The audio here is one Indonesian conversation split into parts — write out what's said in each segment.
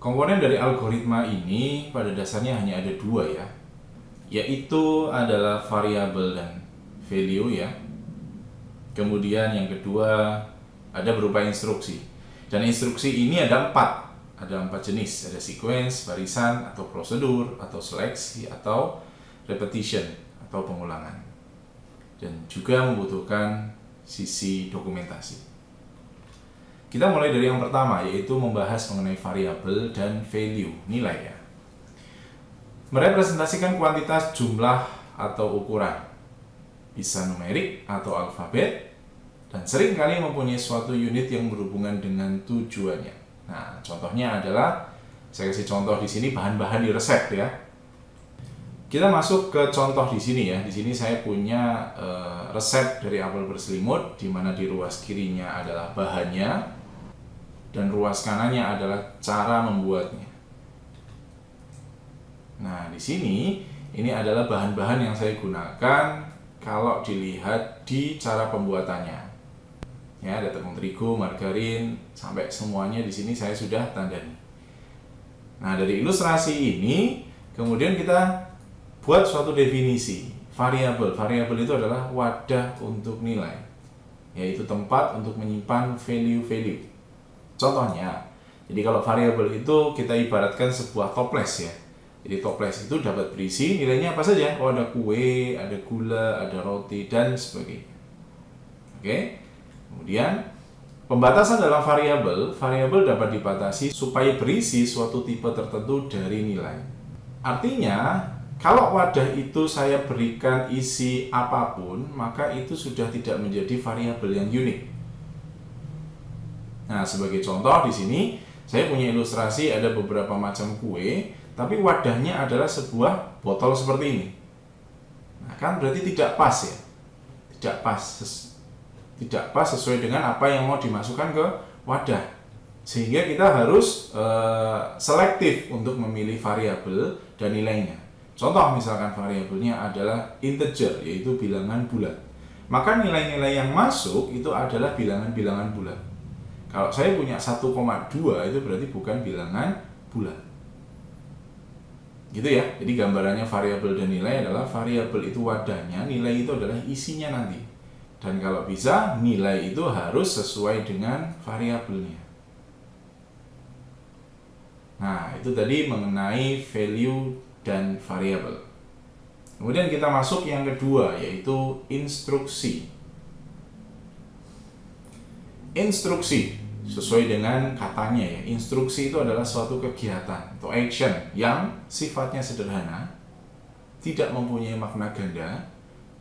Komponen dari algoritma ini pada dasarnya hanya ada dua ya, yaitu adalah variabel dan value ya. Kemudian yang kedua ada berupa instruksi. Dan instruksi ini ada empat jenis, ada sequence, barisan, atau prosedur, atau seleksi, atau repetition, atau pengulangan. Dan juga membutuhkan sisi dokumentasi. Kita mulai dari yang pertama, yaitu membahas mengenai variabel dan value, nilai ya. Merepresentasikan kuantitas, jumlah, atau ukuran. Bisa numerik atau alfabet, dan seringkali mempunyai suatu unit yang berhubungan dengan tujuannya. Nah, contohnya adalah, saya kasih contoh di sini bahan-bahan di resep ya. Kita masuk ke contoh di sini ya. Di sini saya punya resep dari apel berselimut, di mana di ruas kirinya adalah bahannya, dan ruas kanannya adalah cara membuatnya. Nah, di sini ini adalah bahan-bahan yang saya gunakan kalau dilihat di cara pembuatannya. Ya, ada tepung terigu, margarin, sampai semuanya di sini saya sudah tandani. Nah, dari ilustrasi ini kemudian kita buat suatu definisi variabel. Variabel itu adalah wadah untuk nilai, yaitu tempat untuk menyimpan value-value. Contohnya, jadi kalau variabel itu kita ibaratkan sebuah toples ya. Jadi toples itu dapat berisi nilainya apa saja. Oh, ada kue, ada gula, ada roti, dan sebagainya. Oke. Kemudian pembatasan dalam variabel dapat dibatasi supaya berisi suatu tipe tertentu dari nilai. Artinya, kalau wadah itu saya berikan isi apapun, maka itu sudah tidak menjadi variabel yang unik. Nah, sebagai contoh di sini saya punya ilustrasi ada beberapa macam kue, tapi wadahnya adalah sebuah botol seperti ini. Nah, kan berarti tidak pas ya. Tidak pas sesuai dengan apa yang mau dimasukkan ke wadah. Sehingga kita harus selektif untuk memilih variabel dan nilainya. Contoh misalkan variabelnya adalah integer, yaitu bilangan bulat. Maka nilai-nilai yang masuk itu adalah bilangan-bilangan bulat. Kalau saya punya 1,2 itu berarti bukan bilangan bulat. Gitu ya. Jadi gambarannya variabel dan nilai adalah variabel itu wadahnya, nilai itu adalah isinya nanti. Dan kalau bisa nilai itu harus sesuai dengan variabelnya. Nah, itu tadi mengenai value dan variabel. Kemudian kita masuk yang kedua, yaitu instruksi. Instruksi sesuai dengan katanya ya, instruksi itu adalah suatu kegiatan atau action yang sifatnya sederhana, tidak mempunyai makna ganda,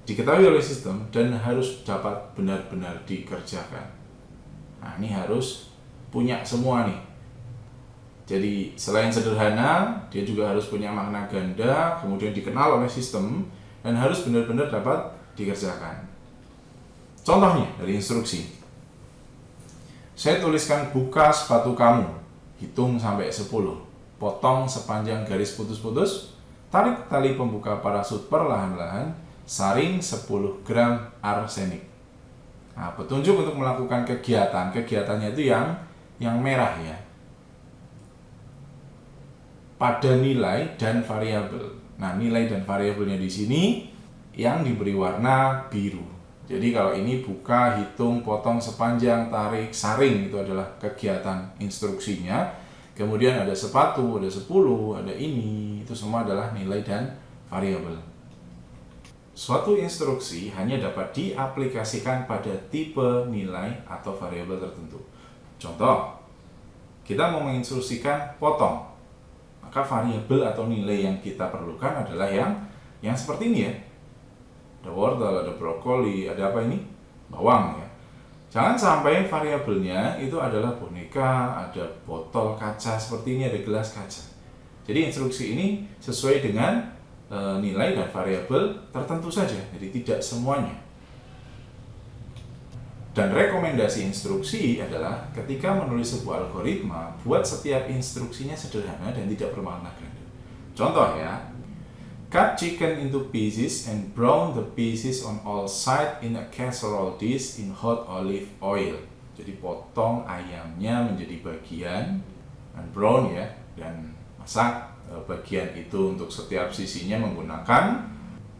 diketahui oleh sistem, dan harus dapat benar-benar dikerjakan. Nah, ini harus punya semua nih. Jadi selain sederhana, dia juga harus punya makna ganda, kemudian dikenal oleh sistem, dan harus benar-benar dapat dikerjakan. Contohnya dari instruksi. Saya tuliskan buka sepatu kamu, hitung sampai 10, potong sepanjang garis putus-putus, tarik tali pembuka parasut perlahan-lahan, saring 10 gram arsenik. Nah, petunjuk untuk melakukan kegiatannya itu yang merah ya. Pada nilai dan variabel. Nah, nilai dan variabelnya di sini yang diberi warna biru. Jadi kalau ini buka, hitung, potong sepanjang, tarik, saring itu adalah kegiatan instruksinya. Kemudian ada sepatu, ada 10, ada ini, itu semua adalah nilai dan variabel. Suatu instruksi hanya dapat diaplikasikan pada tipe nilai atau variabel tertentu. Contoh, kita mau menginstruksikan potong. Maka variabel atau nilai yang kita perlukan adalah yang seperti ini ya. Ada wortel, ada brokoli, ada apa ini? Bawang ya. Jangan sampai variabelnya itu adalah boneka, ada botol kaca seperti ini, ada gelas kaca. Jadi instruksi ini sesuai dengan nilai dan variabel tertentu saja, jadi tidak semuanya. Dan rekomendasi instruksi adalah ketika menulis sebuah algoritma, buat setiap instruksinya sederhana dan tidak bermakna ganda. Contoh ya, cut chicken into pieces and brown the pieces on all sides in a casserole dish in hot olive oil. Jadi potong ayamnya menjadi bagian dan brown ya, dan masak. Bagian itu untuk setiap sisinya menggunakan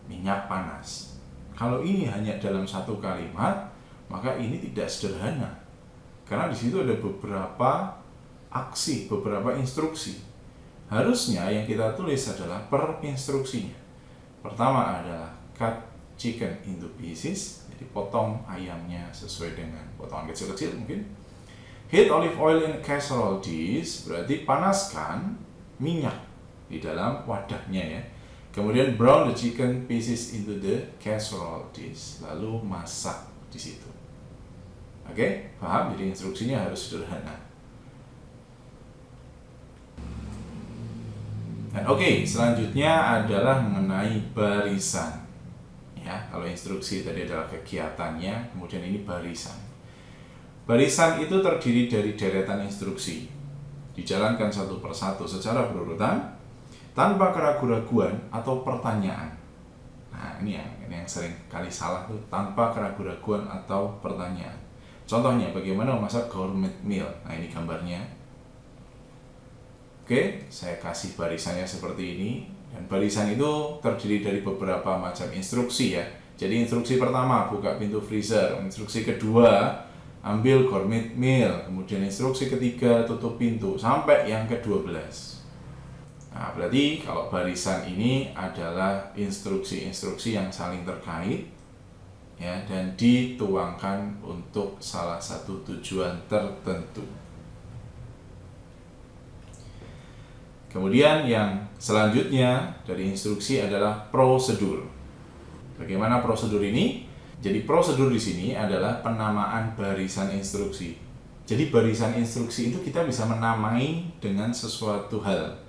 minyak panas. Kalau ini hanya dalam satu kalimat, maka ini tidak sederhana. Karena di situ ada beberapa aksi, beberapa instruksi. Harusnya yang kita tulis adalah per instruksinya. Pertama adalah cut chicken into pieces, jadi potong ayamnya sesuai dengan potongan kecil-kecil mungkin. Heat olive oil in casserole dish, berarti panaskan minyak di dalam wadahnya ya. Kemudian brown the chicken pieces into the casserole dish, lalu masak di situ. Oke, paham? Jadi instruksinya harus sederhana. Dan selanjutnya adalah mengenai barisan. Ya, kalau instruksi tadi adalah kegiatannya, kemudian ini barisan. Barisan itu terdiri dari deretan instruksi, dijalankan satu persatu secara berurutan, tanpa keraguan-raguan atau pertanyaan. Nah, ini yang sering kali salah tuh, tanpa keraguan-raguan atau pertanyaan. Contohnya, bagaimana memasak gourmet meal. Nah, ini gambarnya. Oke, saya kasih barisannya seperti ini. Dan barisan itu terdiri dari beberapa macam instruksi ya. Jadi instruksi pertama, buka pintu freezer. Instruksi kedua, ambil gourmet meal. Kemudian instruksi ketiga, tutup pintu. Sampai yang ke-12. Nah, berarti kalau barisan ini adalah instruksi-instruksi yang saling terkait ya, dan dituangkan untuk salah satu tujuan tertentu. Kemudian yang selanjutnya dari instruksi adalah prosedur. Bagaimana prosedur ini? Jadi prosedur di sini adalah penamaan barisan instruksi. Jadi barisan instruksi itu kita bisa menamai dengan sesuatu hal.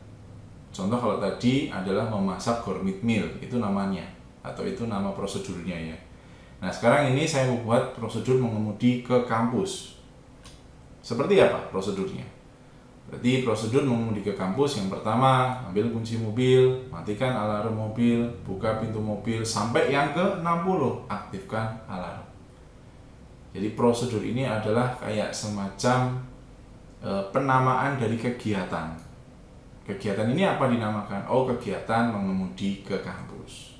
Contoh kalau tadi adalah memasak gourmet meal, itu namanya, atau itu nama prosedurnya ya. Nah sekarang ini saya membuat prosedur mengemudi ke kampus. Seperti apa prosedurnya? Berarti prosedur mengemudi ke kampus yang pertama, ambil kunci mobil, matikan alarm mobil, buka pintu mobil, sampai yang ke-60, aktifkan alarm. Jadi prosedur ini adalah kayak semacam penamaan dari kegiatan. Kegiatan ini apa dinamakan? Oh, kegiatan mengemudi ke kampus.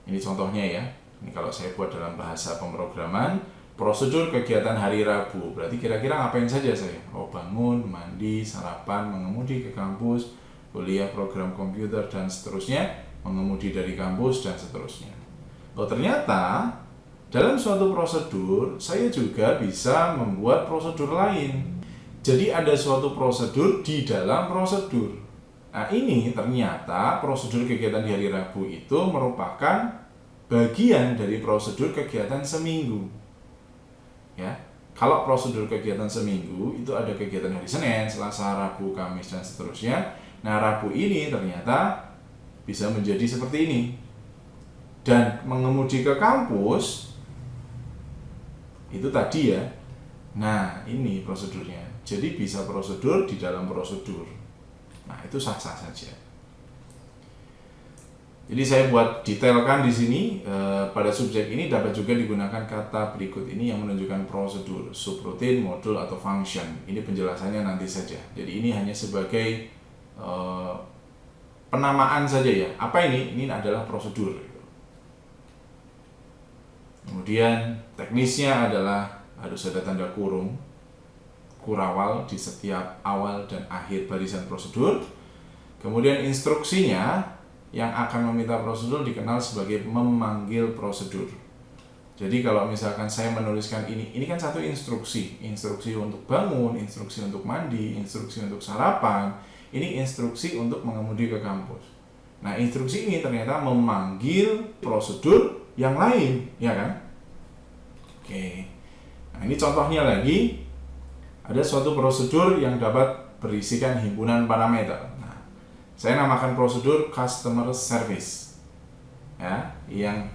Ini contohnya ya. Ini kalau saya buat dalam bahasa pemrograman, prosedur kegiatan hari Rabu. Berarti kira-kira ngapain saja saya? Oh, bangun, mandi, sarapan, mengemudi ke kampus, kuliah program komputer, dan seterusnya, mengemudi dari kampus, dan seterusnya. Oh, ternyata dalam suatu prosedur, saya juga bisa membuat prosedur lain. Jadi ada suatu prosedur di dalam prosedur. Nah ini ternyata prosedur kegiatan di hari Rabu itu merupakan bagian dari prosedur kegiatan seminggu. Ya, kalau prosedur kegiatan seminggu itu ada kegiatan hari Senin, Selasa, Rabu, Kamis, dan seterusnya. Nah Rabu ini ternyata bisa menjadi seperti ini. Dan mengemudi ke kampus itu tadi ya. Nah ini prosedurnya. Jadi bisa prosedur di dalam prosedur. Nah, itu sah-sah saja. Jadi saya buat detailkan di sini pada subjek ini dapat juga digunakan kata berikut ini yang menunjukkan prosedur, subroutine, modul atau function. Ini penjelasannya nanti saja. Jadi ini hanya sebagai penamaan saja ya. Apa ini? Ini adalah prosedur. Kemudian teknisnya adalah harus ada tanda kurung, kurawal di setiap awal dan akhir barisan prosedur. Kemudian instruksinya yang akan meminta prosedur dikenal sebagai memanggil prosedur. Jadi kalau misalkan saya menuliskan ini kan satu instruksi untuk bangun, instruksi untuk mandi, instruksi untuk sarapan, ini instruksi untuk mengemudi ke kampus. Nah instruksi ini ternyata memanggil prosedur yang lain, ya kan? Oke, nah ini contohnya lagi. Ada suatu prosedur yang dapat berisikan himpunan parameter. Nah, saya namakan prosedur customer service. Ya, yang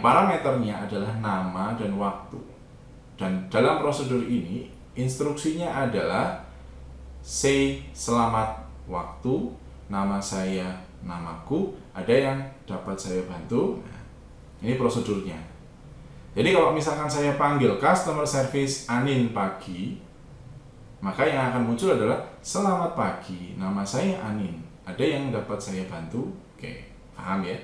parameternya adalah nama dan waktu. Dan dalam prosedur ini, instruksinya adalah say selamat waktu, nama saya, namaku, ada yang dapat saya bantu. Nah, ini prosedurnya. Jadi kalau misalkan saya panggil customer service Anin pagi, maka yang akan muncul adalah selamat pagi, nama saya Anin. Ada yang dapat saya bantu? Oke, paham ya?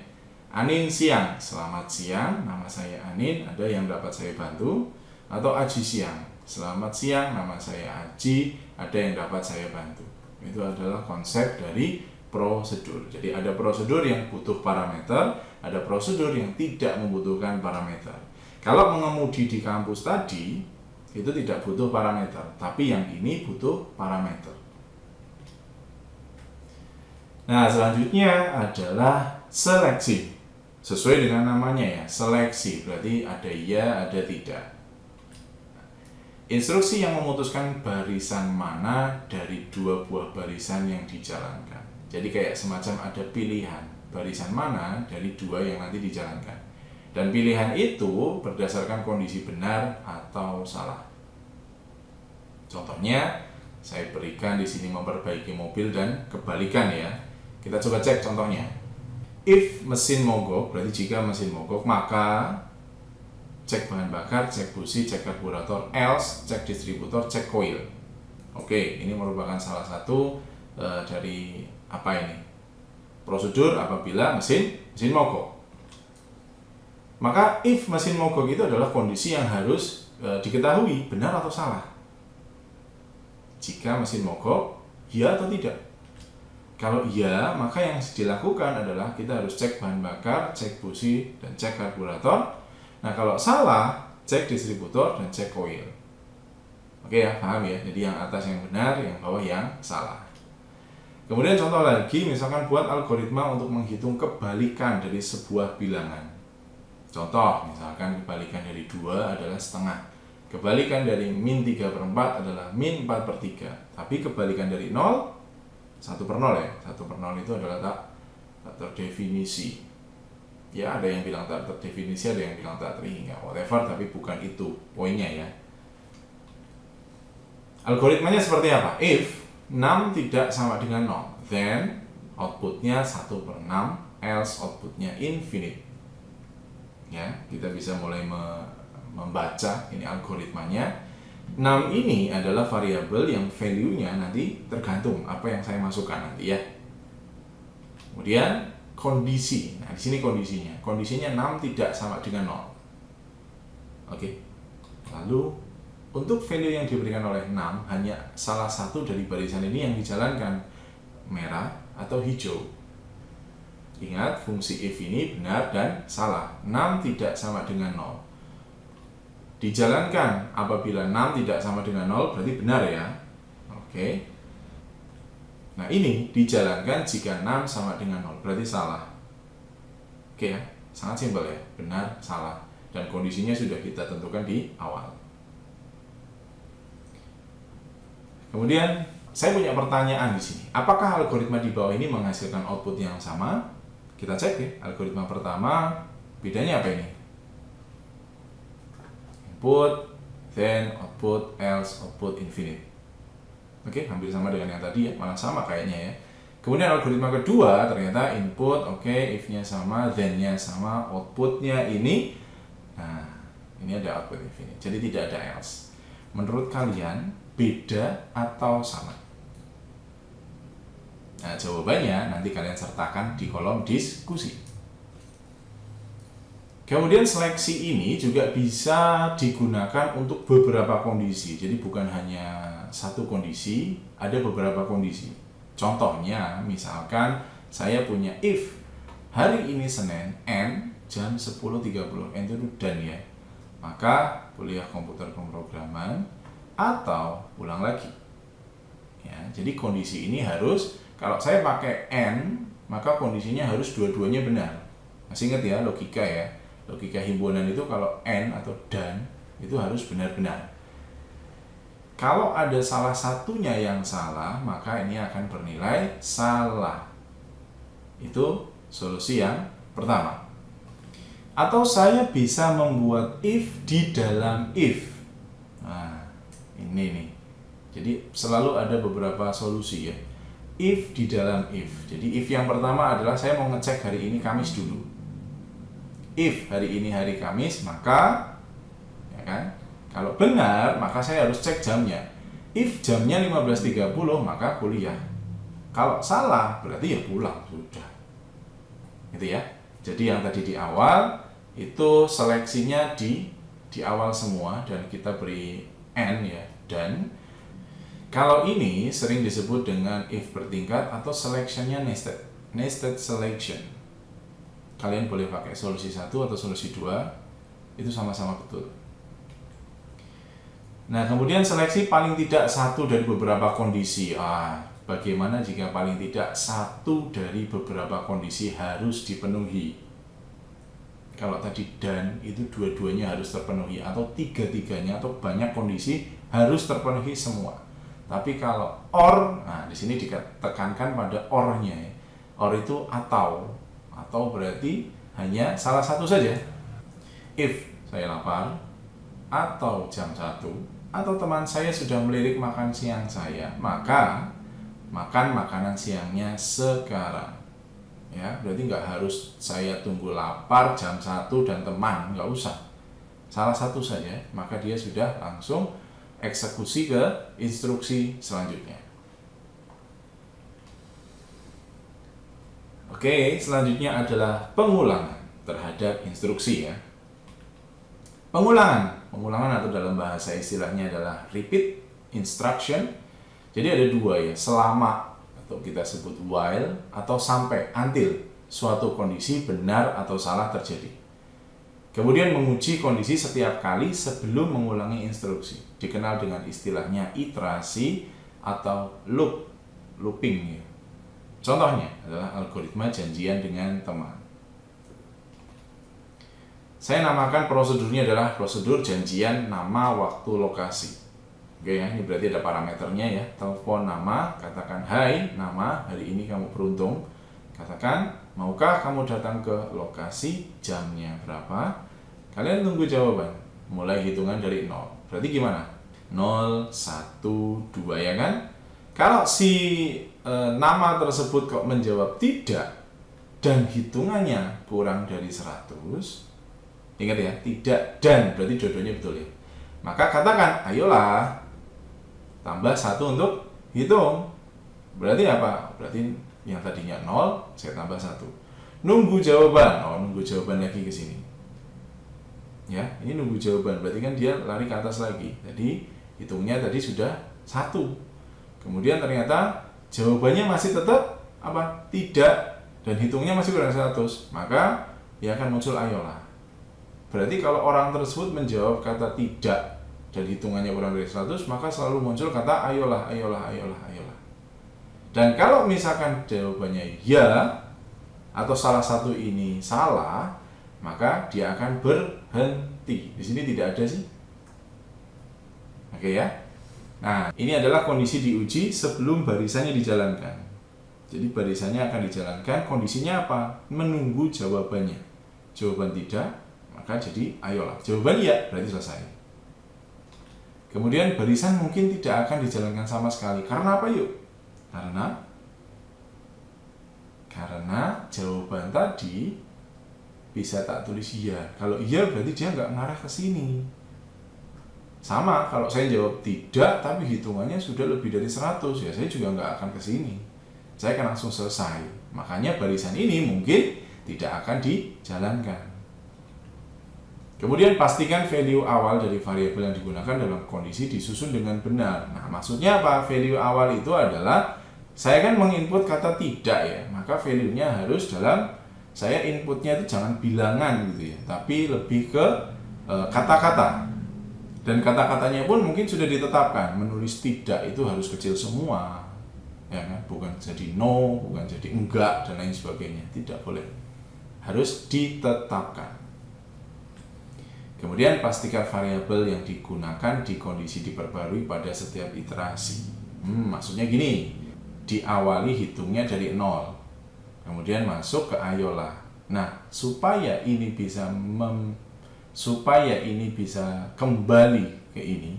Anin siang, selamat siang, nama saya Anin. Ada yang dapat saya bantu? Atau Aji siang, selamat siang, nama saya Aji. Ada yang dapat saya bantu? Itu adalah konsep dari prosedur. Jadi ada prosedur yang butuh parameter, ada prosedur yang tidak membutuhkan parameter. Kalau mengemudi di kampus tadi, itu tidak butuh parameter, tapi yang ini butuh parameter. Nah, selanjutnya adalah seleksi. Sesuai dengan namanya ya, seleksi. Berarti ada iya, ada tidak. Instruksi yang memutuskan barisan mana dari dua buah barisan yang dijalankan. Jadi kayak semacam ada pilihan, barisan mana dari dua yang nanti dijalankan. Dan pilihan itu berdasarkan kondisi benar atau salah. Contohnya, saya berikan di sini memperbaiki mobil dan kebalikan ya. Kita coba cek contohnya. If mesin mogok, berarti jika mesin mogok, maka cek bahan bakar, cek busi, cek karburator, else cek distributor, cek koil. Oke, ini merupakan salah satu dari apa ini? Prosedur apabila mesin mogok. Maka if mesin mogok itu adalah kondisi yang harus diketahui benar atau salah. Jika mesin mogok, ya atau tidak. Kalau iya, maka yang dilakukan adalah kita harus cek bahan bakar, cek busi, dan cek karburator. Nah, kalau salah, cek distributor dan cek koil. Oke ya, paham ya? Jadi yang atas yang benar, yang bawah yang salah. Kemudian contoh lagi, misalkan buat algoritma untuk menghitung kebalikan dari sebuah bilangan. Contoh, misalkan kebalikan dari 2 adalah setengah. Kebalikan dari min 3/4 adalah min 4/3. Tapi kebalikan dari 0, 1/0 ya. 1/0 itu adalah tak terdefinisi. Ya, ada yang bilang tak terdefinisi, ada yang bilang tak terhingga. Whatever, tapi bukan itu poinnya ya. Algoritmanya seperti apa? If 6 tidak sama dengan 0, then outputnya 1/6, else outputnya infinite. Ya, kita bisa mulai membaca ini algoritmanya. 6 ini adalah variabel yang value-nya nanti tergantung apa yang saya masukkan nanti ya. Kemudian kondisi. Nah, di sini kondisinya. Kondisinya 6 tidak sama dengan 0. Oke. Lalu untuk value yang diberikan oleh 6 hanya salah satu dari barisan ini yang dijalankan, merah atau hijau. Ingat, fungsi if ini benar dan salah. 6 tidak sama dengan 0. Dijalankan apabila 6 tidak sama dengan 0 berarti benar ya. Oke. Nah, ini dijalankan jika 6 sama dengan 0 berarti salah. Oke ya, sangat simpel ya. Benar, salah. Dan kondisinya sudah kita tentukan di awal. Kemudian saya punya pertanyaan di sini. Apakah algoritma di bawah ini menghasilkan output yang sama? Kita cek ya, algoritma pertama, bedanya apa ini? Input, then output, else, output, infinite. Oke, hampir sama dengan yang tadi ya, malah sama kayaknya ya. Kemudian algoritma kedua, ternyata input, oke, if-nya sama, then-nya sama, output-nya ini. Nah, ini ada output infinite, jadi tidak ada else. Menurut kalian, beda atau sama? Nah, jawabannya nanti kalian sertakan di kolom diskusi. Kemudian seleksi ini juga bisa digunakan untuk beberapa kondisi. Jadi bukan hanya satu kondisi, ada beberapa kondisi. Contohnya, misalkan saya punya if hari ini Senin, N jam 10.30, N itu dan ya. Maka kuliah komputer pemrograman atau ulang lagi. Ya, jadi kondisi ini harus, kalau saya pakai N, maka kondisinya harus dua-duanya benar. Masih ingat ya logika ya? Logika himpunan itu kalau N atau dan, itu harus benar-benar. Kalau ada salah satunya yang salah, maka ini akan bernilai salah. Itu solusi yang pertama. Atau saya bisa membuat if di dalam if. Nah, ini nih. Jadi selalu ada beberapa solusi ya. If di dalam if. Jadi if yang pertama adalah saya mau ngecek hari ini Kamis dulu. If hari ini hari Kamis, maka kan? Kalau benar, maka saya harus cek jamnya. If jamnya 15.30, maka kuliah. Kalau salah, berarti ya pulang, sudah. Gitu ya. Jadi yang tadi di awal, itu seleksinya di awal semua, dan kita beri N ya, dan kalau ini sering disebut dengan if bertingkat atau selectionnya nested selection. Kalian boleh pakai solusi 1 atau solusi 2, itu sama-sama betul. Nah, kemudian seleksi paling tidak satu dari beberapa kondisi. Bagaimana jika paling tidak satu dari beberapa kondisi harus dipenuhi? Kalau tadi dan, itu dua-duanya harus terpenuhi, atau tiga-tiganya, atau banyak kondisi harus terpenuhi semua. Tapi kalau or, nah di sini ditekankan pada or-nya. Or itu atau berarti hanya salah satu saja. If saya lapar, atau jam 1, atau teman saya sudah melirik makan siang saya, maka makan makanan siangnya sekarang. Ya, berarti nggak harus saya tunggu lapar jam 1 dan teman, nggak usah. Salah satu saja, maka dia sudah langsung eksekusi ke instruksi selanjutnya. Oke, selanjutnya adalah pengulangan terhadap instruksi ya. Pengulangan atau dalam bahasa istilahnya adalah repeat instruction. Jadi ada dua ya, selama atau kita sebut while atau sampai, until suatu kondisi benar atau salah terjadi. Kemudian menguji kondisi setiap kali sebelum mengulangi instruksi. Dikenal dengan istilahnya iterasi atau looping ya. Contohnya adalah algoritma janjian dengan teman. Saya namakan prosedurnya adalah prosedur janjian nama, waktu, lokasi. Oke ya, ini berarti ada parameternya ya. Telepon nama, katakan hai, nama, hari ini kamu beruntung. Katakan, maukah kamu datang ke lokasi, jamnya berapa? Kalian tunggu jawaban. Mulai hitungan dari 0. Berarti gimana? 0, 1, 2 ya kan? Kalau si nama tersebut kok menjawab tidak dan hitungannya kurang dari 100, ingat ya, tidak dan, berarti dua-duanya betul ya. Maka katakan, ayolah tambah 1 untuk hitung. Berarti apa? Berarti yang tadinya 0, saya tambah 1. Nunggu jawaban. Nunggu jawaban lagi ke sini. Ya, ini nunggu jawaban. Berarti kan dia lari ke atas lagi. Jadi hitungnya tadi sudah 1. Kemudian ternyata jawabannya masih tetap apa? Tidak, dan hitungnya masih kurang 100. Maka dia akan muncul ayolah. Berarti kalau orang tersebut menjawab kata tidak dan hitungannya kurang dari 100, maka selalu muncul kata ayolah, ayolah, ayolah, ayolah. Dan kalau misalkan jawabannya ya, atau salah satu ini salah, maka dia akan berhenti. Di sini tidak ada sih. Oke ya. Nah, ini adalah kondisi diuji sebelum barisannya dijalankan. Jadi barisannya akan dijalankan, kondisinya apa? Menunggu jawabannya. Jawaban tidak, maka jadi ayolah. Jawaban iya, berarti selesai. Kemudian barisan mungkin tidak akan dijalankan sama sekali. Karena apa yuk? Karena jawaban tadi bisa tak tulis iya. Kalau iya berarti dia nggak mengarah ke sini. Sama, kalau saya jawab tidak, tapi hitungannya sudah lebih dari 100, ya saya juga nggak akan ke sini. Saya akan langsung selesai. Makanya barisan ini mungkin tidak akan dijalankan. Kemudian pastikan value awal dari variabel yang digunakan dalam kondisi disusun dengan benar. Nah, maksudnya apa? Value awal itu adalah saya kan menginput kata tidak ya, maka value-nya harus dalam, saya inputnya itu jangan bilangan gitu ya, tapi lebih ke kata-kata. Dan kata-katanya pun mungkin sudah ditetapkan, menulis tidak itu harus kecil semua, ya kan? Bukan jadi no, bukan jadi enggak, dan lain sebagainya. Tidak boleh, harus ditetapkan. Kemudian pastikan variabel yang digunakan di kondisi diperbarui pada setiap iterasi. Maksudnya gini, diawali hitungnya dari 0, kemudian masuk ke ayolah. Nah, supaya ini bisa kembali ke ini,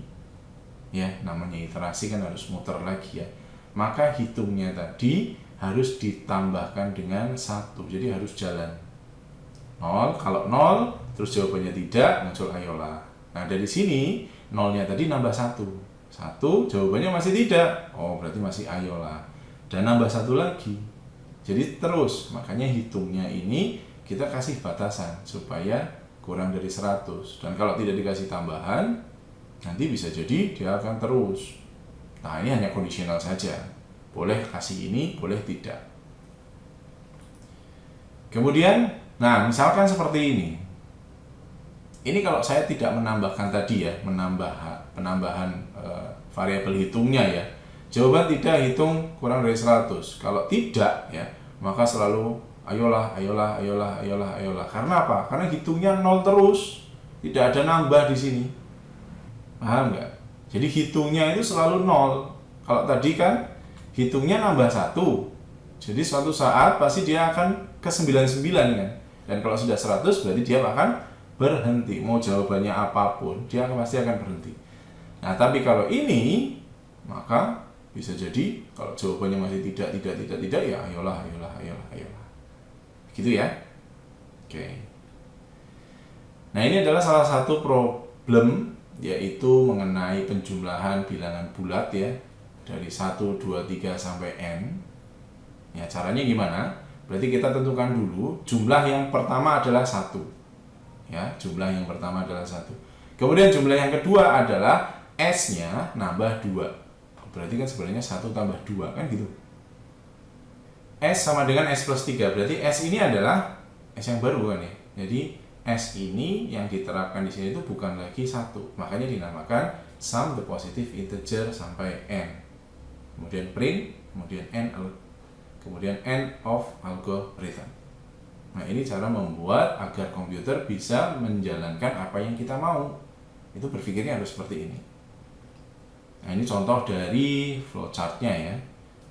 ya namanya iterasi kan harus muter lagi ya. Maka hitungnya tadi harus ditambahkan dengan 1, jadi harus jalan 0. Kalau 0 terus jawabannya tidak, muncul ayolah. Nah, dari sini nolnya tadi nambah 1. 1, jawabannya masih tidak. Oh, berarti masih ayolah. Dan nambah 1 lagi. Jadi terus, makanya hitungnya ini kita kasih batasan supaya kurang dari 100. Dan kalau tidak dikasih tambahan, nanti bisa jadi dia akan terus. Nah, ini hanya kondisional saja. Boleh kasih ini, boleh tidak. Kemudian, nah misalkan seperti ini. Ini kalau saya tidak menambahkan tadi ya, penambahan variabel hitungnya ya. Jawaban tidak hitung kurang dari 100. Kalau tidak ya, maka selalu ayolah. Karena apa? Karena hitungnya 0 terus. Tidak ada nambah di sini. Paham nggak? Jadi hitungnya itu selalu 0. Kalau tadi kan hitungnya nambah 1. Jadi suatu saat pasti dia akan ke 99 kan. Dan kalau sudah 100 berarti dia akan berhenti. Mau jawabannya apapun, dia pasti akan berhenti. Nah, tapi kalau ini, maka bisa jadi kalau jawabannya masih tidak, ya ayolah. Gitu ya. Oke. Nah, ini adalah salah satu problem, yaitu mengenai penjumlahan bilangan bulat ya, dari 1, 2, 3 sampai N. Ya, caranya gimana? Berarti kita tentukan dulu jumlah yang pertama adalah 1. Ya, jumlah yang pertama adalah 1. Kemudian jumlah yang kedua adalah S-nya nambah 2. Berarti kan sebenarnya 1 tambah 2 kan gitu. S sama dengan S plus 3. Berarti S ini adalah S yang baru kan ya. Jadi S ini yang diterapkan di sini itu bukan lagi 1. Makanya dinamakan sum the positive integer sampai N. Kemudian print, kemudian end of algorithm. Nah, ini cara membuat agar komputer bisa menjalankan apa yang kita mau. Itu berpikirnya harus seperti ini. Nah, ini contoh dari flowchartnya ya.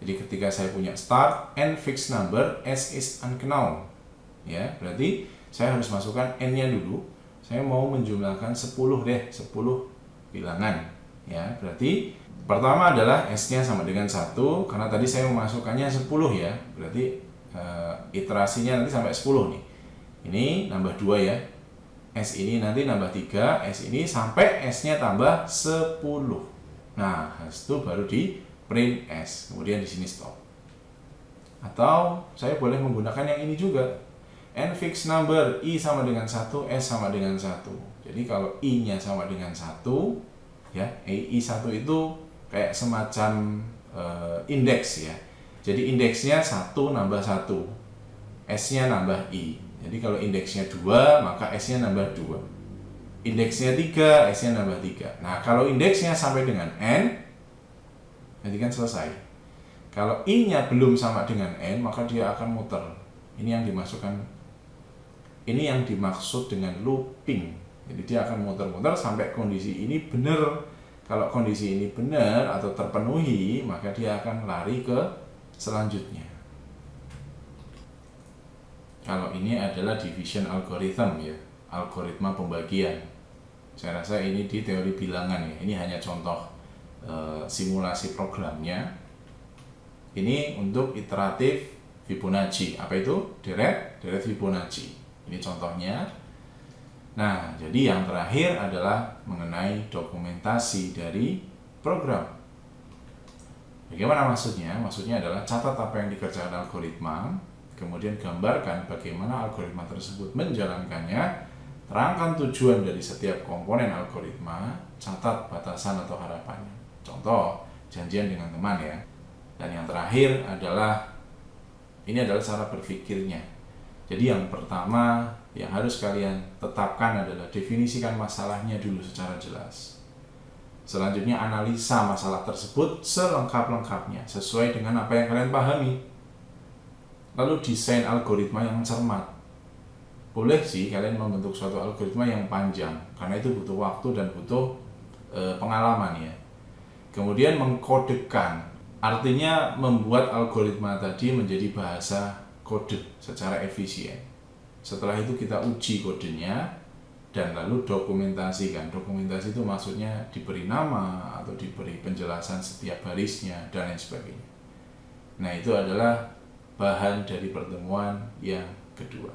Jadi ketika saya punya start, n fixed number, s is unknown. Ya, berarti saya harus masukkan n-nya dulu. Saya mau menjumlahkan 10 deh, 10 bilangan. Ya, berarti pertama adalah s-nya sama dengan 1, karena tadi saya memasukkannya 10 ya. Berarti iterasinya nanti sampai 10 nih. Ini nambah 2 ya. S ini nanti nambah 3, S ini sampai S-nya tambah 10. Nah, itu baru di print S. Kemudian di sini stop. Atau saya boleh menggunakan yang ini juga. N fixed number, I sama dengan 1, S sama dengan 1. Jadi kalau I-nya sama dengan 1, ya, I1 itu kayak semacam indeks ya. Jadi indeksnya 1 nambah 1, S-nya nambah I. Jadi kalau indeksnya 2, maka S-nya nambah 2. Indeksnya 3, S-nya nambah 3. Nah, kalau indeksnya sampai dengan N, jadi kan selesai. Kalau I-nya belum sama dengan N, maka dia akan muter. Ini yang dimaksud dengan looping. Jadi dia akan muter-muter sampai kondisi ini benar. Kalau kondisi ini benar atau terpenuhi, maka dia akan lari ke selanjutnya. Kalau ini adalah division algorithm ya, algoritma pembagian. Saya rasa ini di teori bilangan ya. Ini hanya contoh simulasi programnya. Ini untuk iteratif Fibonacci. Apa itu? Deret Fibonacci. Ini contohnya. Nah, jadi yang terakhir adalah mengenai dokumentasi dari program. Bagaimana maksudnya? Maksudnya adalah catat apa yang dikerjakan algoritma, kemudian gambarkan bagaimana algoritma tersebut menjalankannya, terangkan tujuan dari setiap komponen algoritma, catat batasan atau harapannya. Contoh, janjian dengan teman ya. Dan yang terakhir adalah, ini adalah cara berpikirnya. Jadi yang pertama yang harus kalian tetapkan adalah definisikan masalahnya dulu secara jelas. Selanjutnya analisa masalah tersebut selengkap-lengkapnya sesuai dengan apa yang kalian pahami. Lalu desain algoritma yang cermat. Boleh sih kalian membentuk suatu algoritma yang panjang, karena itu butuh waktu dan butuh pengalaman ya. Kemudian mengkodekan, artinya membuat algoritma tadi menjadi bahasa kode secara efisien. Setelah itu kita uji kodenya dan lalu dokumentasikan. Dokumentasi itu maksudnya diberi nama atau diberi penjelasan setiap barisnya dan lain sebagainya. Nah, itu adalah bahan dari pertemuan yang kedua.